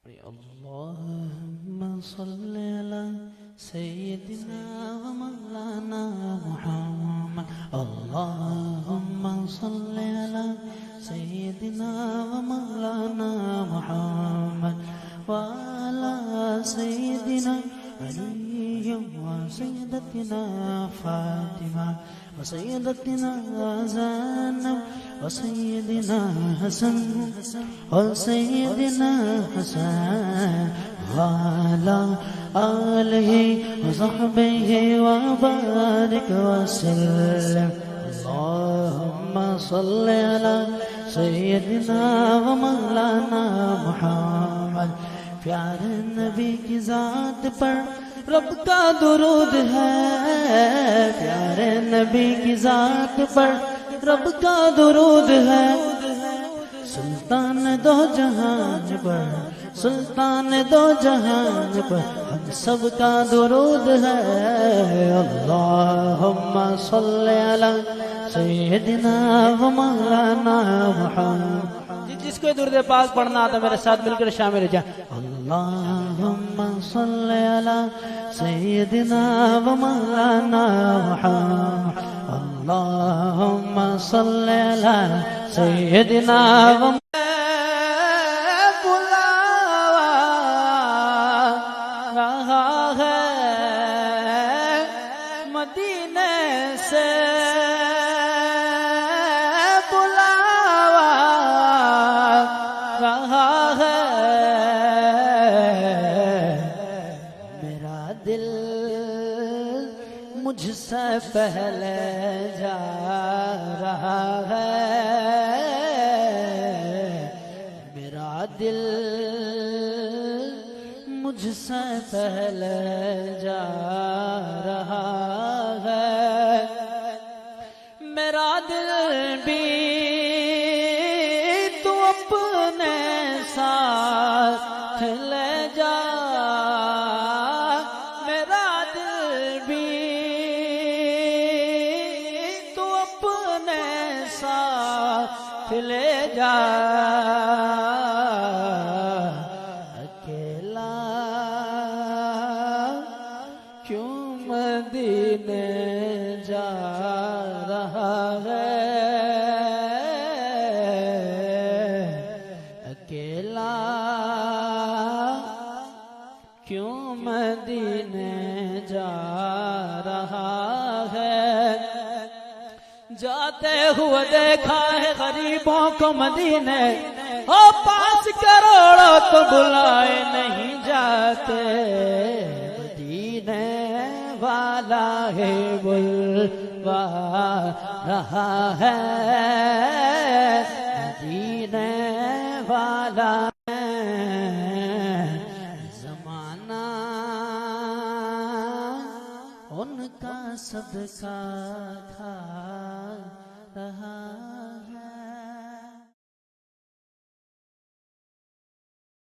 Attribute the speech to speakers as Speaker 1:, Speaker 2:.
Speaker 1: اللهم صل على سيدنا ومولانا محمد. اللهم صل على سيدنا ومولانا محمد وعلى سيدنا علي وسيدتنا فاطمة وسيدتنا زينب وسيدنا حسن وسيدنا حسن وعلى آله وصحبه وبارك وسلم. اللهم صل على سيدنا ومولانا محمد. پیارے نبی کی ذات پر رب کا درود ہے، پیارے نبی کی ذات پر رب کا درود ہے. سلطان دو جہان پر، سلطان دو جہان پر ہم سب کا درود ہے. اللہم صل علی سیدنا و مولانا محمد. جس کو درود پاک پڑھنا آتا میرے ساتھ مل کر شامل ہو جائیں. اللہم صل علی سیدنا و مولانا محمد. اللہم صل علی سیدنا و بلاوا رہا ہے مدینے سے، بلاوا رہا ہے میرا دل مجھ سے پہلے جا رہا ہے، میرا دل مجھ سے پہلے جا رہا ہے. میرا دل بھی تو اپنے ساتھ لے جا، میرا دل بھی تو اپنے ساتھ لے جا. اکیلا کیوں مدینے جا رہا ہے، اکیلا کیوں مدینے جا رہا ہے. جاتے ہوئے دیکھا ہے غریبوں کو مدینے، او پاس کروڑوں کو بلائے نہیں جاتے. مدینے والا ہے بلوا رہا ہے، مدینے والا ہے. زمانہ ان کا صدقہ کھا رہا ہے.